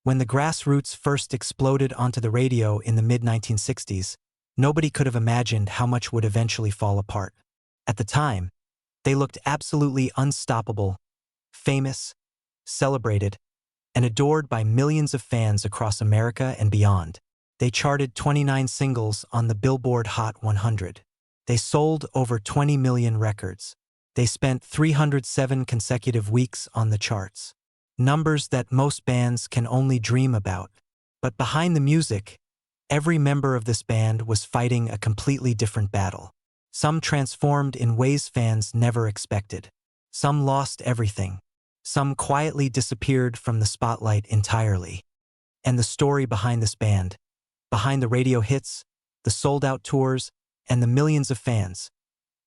When the Grassroots first exploded onto the radio in the mid-1960s, nobody could have imagined how much would eventually fall apart. At the time, they looked absolutely unstoppable, famous, celebrated, and adored by millions of fans across America and beyond. They charted 29 singles on the Billboard Hot 100. They sold over 20 million records. They spent 307 consecutive weeks on the charts. Numbers that most bands can only dream about. But behind the music, every member of this band was fighting a completely different battle. Some transformed in ways fans never expected. Some lost everything. Some quietly disappeared from the spotlight entirely. And the story behind this band, behind the radio hits, the sold-out tours, and the millions of fans,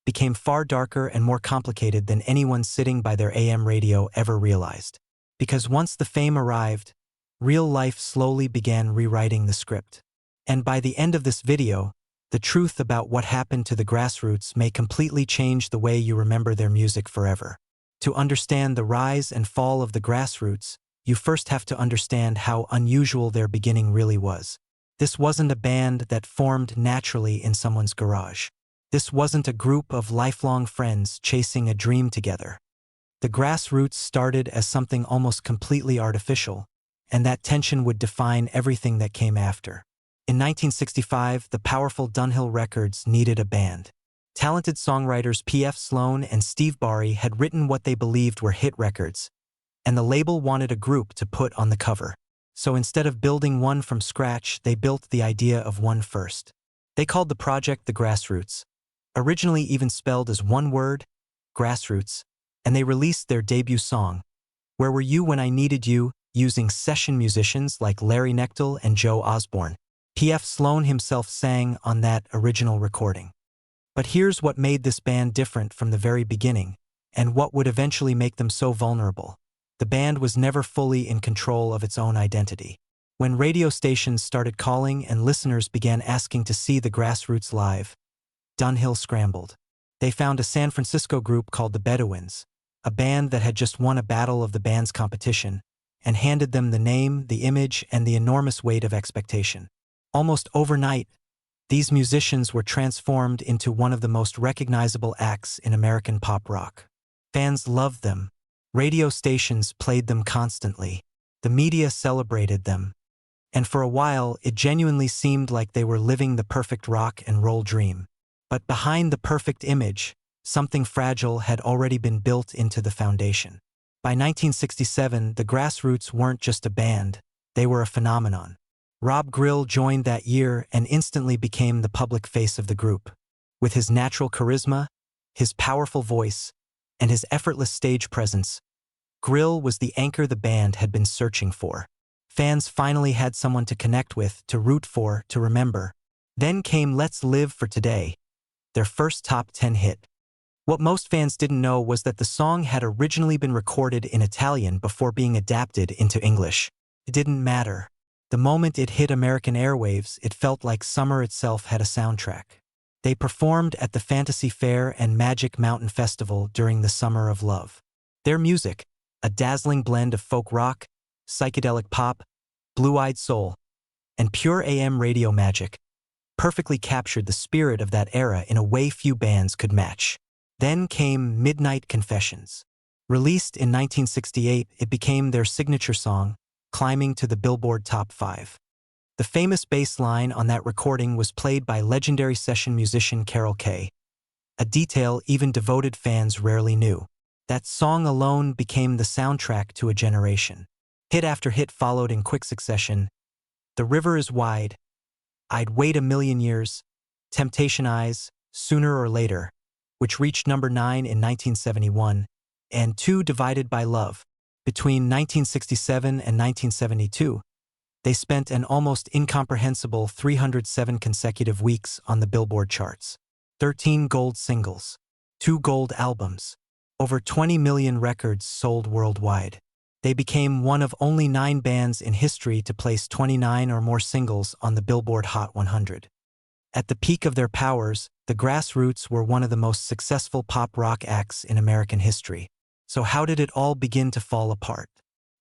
became far darker and more complicated than anyone sitting by their AM radio ever realized. Because once the fame arrived, real life slowly began rewriting the script. And by the end of this video, the truth about what happened to the Grassroots may completely change the way you remember their music forever. To understand the rise and fall of the Grassroots, you first have to understand how unusual their beginning really was. This wasn't a band that formed naturally in someone's garage. This wasn't a group of lifelong friends chasing a dream together. The Grassroots started as something almost completely artificial, and that tension would define everything that came after. In 1965, the powerful Dunhill Records needed a band. Talented songwriters P.F. Sloan and Steve Barri had written what they believed were hit records, and the label wanted a group to put on the cover. So instead of building one from scratch, they built the idea of one first. They called the project the Grassroots, originally even spelled as one word, Grassroots, and they released their debut song, Where Were You When I Needed You, using session musicians like Larry Knechtel and Joe Osborne. P.F. Sloan himself sang on that original recording. But here's what made this band different from the very beginning, and what would eventually make them so vulnerable. The band was never fully in control of its own identity. When radio stations started calling and listeners began asking to see the Grassroots live, Dunhill scrambled. They found a San Francisco group called the Bedouins, a band that had just won a battle of the bands competition, and handed them the name, the image, and the enormous weight of expectation. Almost overnight, these musicians were transformed into one of the most recognizable acts in American pop rock. Fans loved them. Radio stations played them constantly. The media celebrated them. And for a while, it genuinely seemed like they were living the perfect rock and roll dream. But behind the perfect image, something fragile had already been built into the foundation. By 1967, the Grassroots weren't just a band, they were a phenomenon. Rob Grill joined that year and instantly became the public face of the group. With his natural charisma, his powerful voice, and his effortless stage presence, Grill was the anchor the band had been searching for. Fans finally had someone to connect with, to root for, to remember. Then came Let's Live for Today, their first top 10 hit. What most fans didn't know was that the song had originally been recorded in Italian before being adapted into English. It didn't matter. The moment it hit American airwaves, it felt like summer itself had a soundtrack. They performed at the Fantasy Fair and Magic Mountain Festival during the Summer of Love. Their music, a dazzling blend of folk rock, psychedelic pop, blue-eyed soul, and pure AM radio magic, perfectly captured the spirit of that era in a way few bands could match. Then came Midnight Confessions. Released in 1968, it became their signature song, climbing to the Billboard Top 5. The famous bass line on that recording was played by legendary session musician Carol Kaye, a detail even devoted fans rarely knew. That song alone became the soundtrack to a generation. Hit after hit followed in quick succession. The River is Wide, I'd Wait a Million Years, Temptation Eyes, Sooner or Later, which reached number 9 in 1971, and Two Divided by Love. Between 1967 and 1972, they spent an almost incomprehensible 307 consecutive weeks on the Billboard charts. 13 gold singles, 2 gold albums, over 20 million records sold worldwide. They became one of only 9 bands in history to place 29 or more singles on the Billboard Hot 100. At the peak of their powers, the Grassroots were one of the most successful pop rock acts in American history. So how did it all begin to fall apart?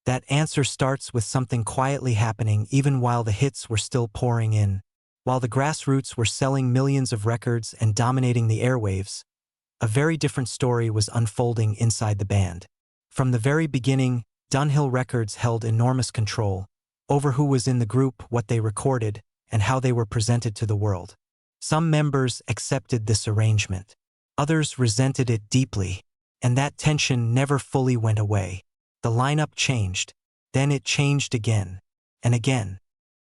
That answer starts with something quietly happening even while the hits were still pouring in. While the grassroots were selling millions of records and dominating the airwaves, a very different story was unfolding inside the band. From the very beginning, Dunhill Records held enormous control over who was in the group, what they recorded, and how they were presented to the world. Some members accepted this arrangement. Others resented it deeply, and that tension never fully went away. The lineup changed, then it changed again, and again,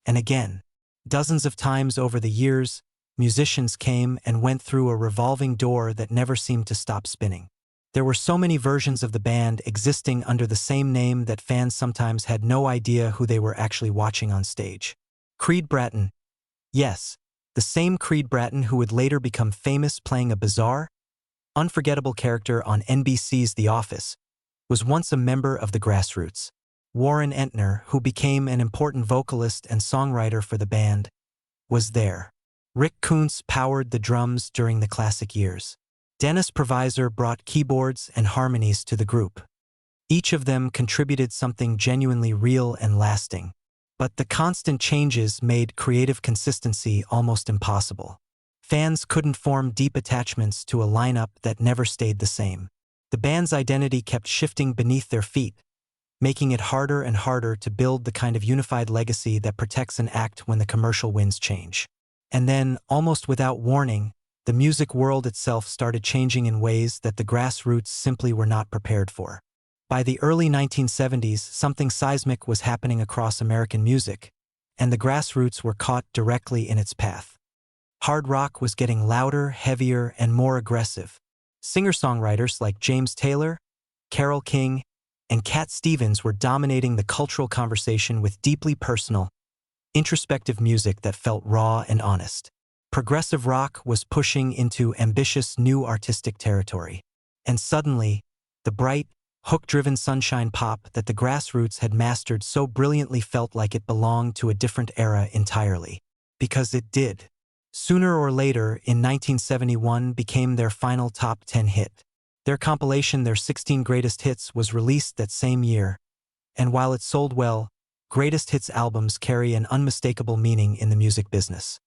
and again. Dozens of times over the years, musicians came and went through a revolving door that never seemed to stop spinning. There were so many versions of the band existing under the same name that fans sometimes had no idea who they were actually watching on stage. Creed Bratton. Yes, the same Creed Bratton who would later become famous playing a bizarre, unforgettable character on NBC's The Office, was once a member of the grassroots. Warren Entner, who became an important vocalist and songwriter for the band, was there. Rick Koontz powered the drums during the classic years. Dennis Provisor brought keyboards and harmonies to the group. Each of them contributed something genuinely real and lasting. But the constant changes made creative consistency almost impossible. Fans couldn't form deep attachments to a lineup that never stayed the same. The band's identity kept shifting beneath their feet, making it harder and harder to build the kind of unified legacy that protects an act when the commercial winds change. And then, almost without warning, the music world itself started changing in ways that the grassroots simply were not prepared for. By the early 1970s, something seismic was happening across American music, and the grassroots were caught directly in its path. Hard rock was getting louder, heavier, and more aggressive. Singer-songwriters like James Taylor, Carole King, and Cat Stevens were dominating the cultural conversation with deeply personal, introspective music that felt raw and honest. Progressive rock was pushing into ambitious new artistic territory. And suddenly, the bright, hook-driven sunshine pop that the grassroots had mastered so brilliantly felt like it belonged to a different era entirely. Because it did. Sooner or later, in 1971 became their final top 10 hit. Their compilation, Their 16 Greatest Hits, was released that same year. And while it sold well, greatest hits albums carry an unmistakable meaning in the music business.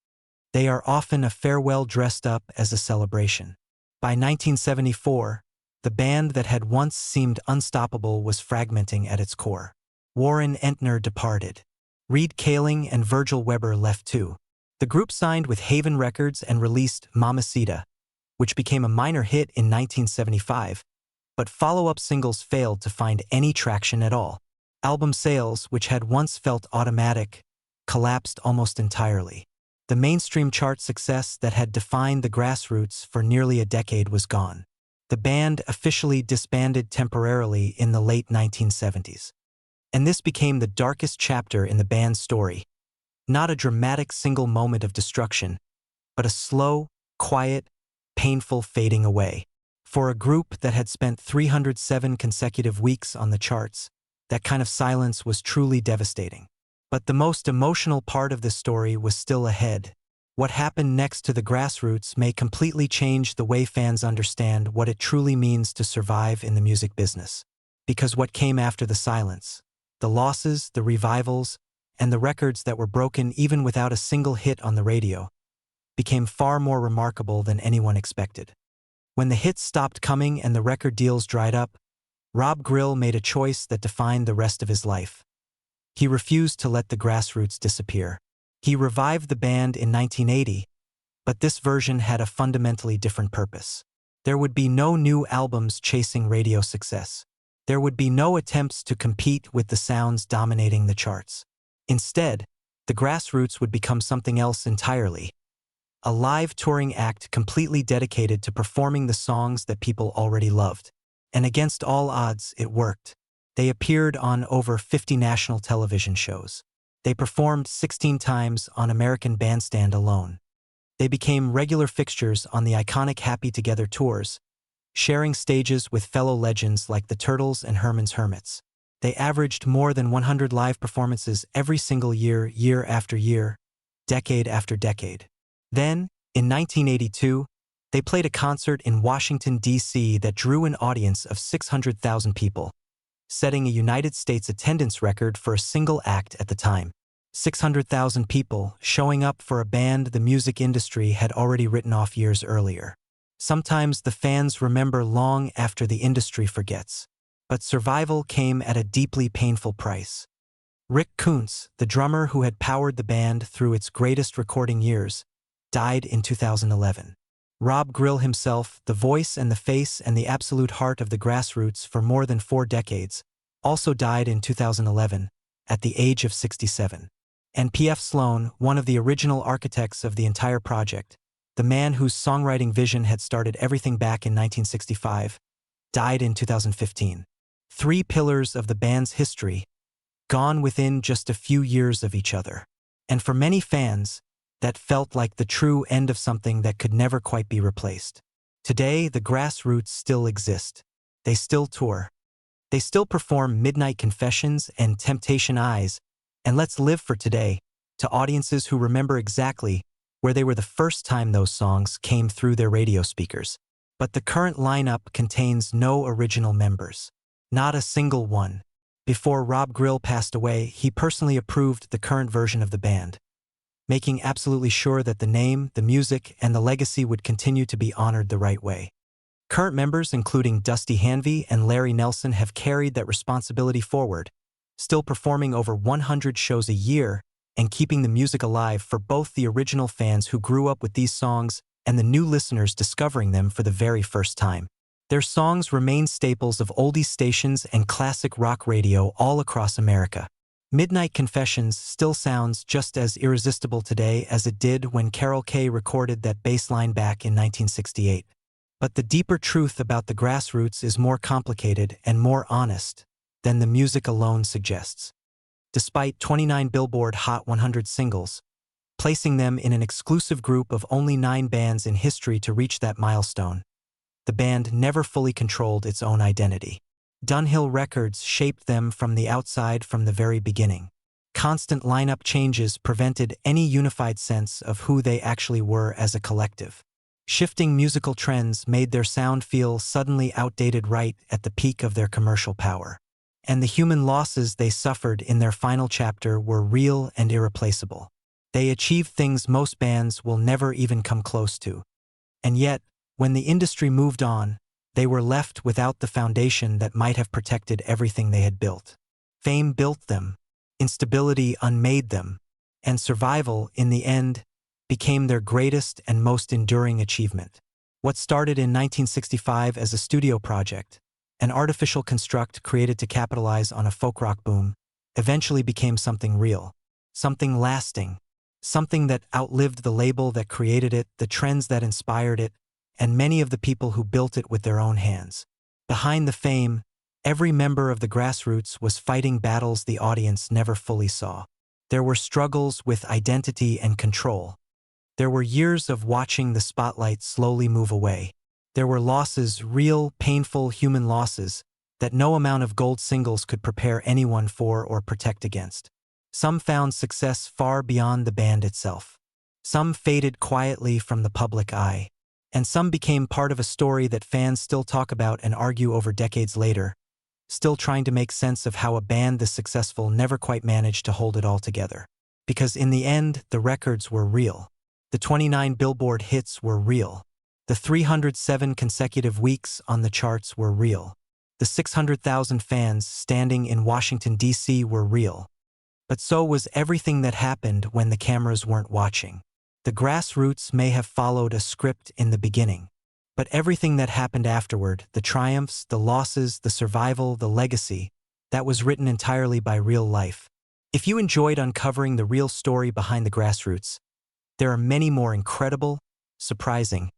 They are often a farewell dressed up as a celebration. By 1974, the band that had once seemed unstoppable was fragmenting at its core. Warren Entner departed. Reed Kaling and Virgil Weber left too. The group signed with Haven Records and released Mamacita, which became a minor hit in 1975, but follow-up singles failed to find any traction at all. Album sales, which had once felt automatic, collapsed almost entirely. The mainstream chart success that had defined the grassroots for nearly a decade was gone. The band officially disbanded temporarily in the late 1970s. And this became the darkest chapter in the band's story. Not a dramatic single moment of destruction, but a slow, quiet, painful fading away. For a group that had spent 307 consecutive weeks on the charts, that kind of silence was truly devastating. But the most emotional part of this story was still ahead. What happened next to the grassroots may completely change the way fans understand what it truly means to survive in the music business. Because what came after the silence, the losses, the revivals, and the records that were broken even without a single hit on the radio, became far more remarkable than anyone expected. When the hits stopped coming and the record deals dried up, Rob Grill made a choice that defined the rest of his life. He refused to let the grassroots disappear. He revived the band in 1980, but this version had a fundamentally different purpose. There would be no new albums chasing radio success. There would be no attempts to compete with the sounds dominating the charts. Instead, the grassroots would become something else entirely. A live touring act completely dedicated to performing the songs that people already loved. And against all odds, it worked. They appeared on over 50 national television shows. They performed 16 times on American Bandstand alone. They became regular fixtures on the iconic Happy Together tours, sharing stages with fellow legends like the Turtles and Herman's Hermits. They averaged more than 100 live performances every single year, year after year, decade after decade. Then, in 1982, they played a concert in Washington, D.C. that drew an audience of 600,000 people. setting a United States attendance record for a single act at the time. 600,000 people showing up for a band the music industry had already written off years earlier. Sometimes the fans remember long after the industry forgets. But survival came at a deeply painful price. Rick Koontz, the drummer who had powered the band through its greatest recording years, died in 2011. Rob Grill himself, the voice and the face and the absolute heart of the Grassroots for more than 4 decades, also died in 2011, at the age of 67. And P.F. Sloan, one of the original architects of the entire project, the man whose songwriting vision had started everything back in 1965, died in 2015. 3 pillars of the band's history, gone within just a few years of each other. And for many fans, that felt like the true end of something that could never quite be replaced. Today, the Grassroots still exist. They still tour. They still perform Midnight Confessions and Temptation Eyes, and Let's Live for Today, to audiences who remember exactly where they were the first time those songs came through their radio speakers. But the current lineup contains no original members. Not a single one. Before Rob Grill passed away, he personally approved the current version of the band, making absolutely sure that the name, the music, and the legacy would continue to be honored the right way. Current members, including Dusty Hanvey and Larry Nelson, have carried that responsibility forward, still performing over 100 shows a year and keeping the music alive for both the original fans who grew up with these songs and the new listeners discovering them for the very first time. Their songs remain staples of oldies stations and classic rock radio all across America. Midnight Confessions still sounds just as irresistible today as it did when Carol Kaye recorded that bass line back in 1968. But the deeper truth about the Grassroots is more complicated and more honest than the music alone suggests. Despite 29 Billboard Hot 100 singles, placing them in an exclusive group of only 9 bands in history to reach that milestone, the band never fully controlled its own identity. Dunhill Records shaped them from the outside from the very beginning. Constant lineup changes prevented any unified sense of who they actually were as a collective. Shifting musical trends made their sound feel suddenly outdated right at the peak of their commercial power. And the human losses they suffered in their final chapter were real and irreplaceable. They achieved things most bands will never even come close to. And yet, when the industry moved on, they were left without the foundation that might have protected everything they had built. Fame built them, instability unmade them, and survival, in the end, became their greatest and most enduring achievement. What started in 1965 as a studio project, an artificial construct created to capitalize on a folk rock boom, eventually became something real, something lasting, something that outlived the label that created it, the trends that inspired it, and many of the people who built it with their own hands. Behind the fame, every member of the Grassroots was fighting battles the audience never fully saw. There were struggles with identity and control. There were years of watching the spotlight slowly move away. There were losses, real, painful human losses, that no amount of gold singles could prepare anyone for or protect against. Some found success far beyond the band itself. Some faded quietly from the public eye. And some became part of a story that fans still talk about and argue over decades later, still trying to make sense of how a band this successful never quite managed to hold it all together. Because in the end, the records were real. The 29 Billboard hits were real. The 307 consecutive weeks on the charts were real. The 600,000 fans standing in Washington, D.C. were real. But so was everything that happened when the cameras weren't watching. The Grassroots may have followed a script in the beginning, but everything that happened afterward, the triumphs, the losses, the survival, the legacy, that was written entirely by real life. If you enjoyed uncovering the real story behind the Grassroots, there are many more incredible, surprising,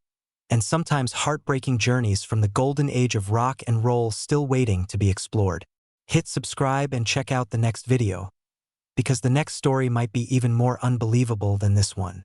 and sometimes heartbreaking journeys from the golden age of rock and roll still waiting to be explored. Hit subscribe and check out the next video, because the next story might be even more unbelievable than this one.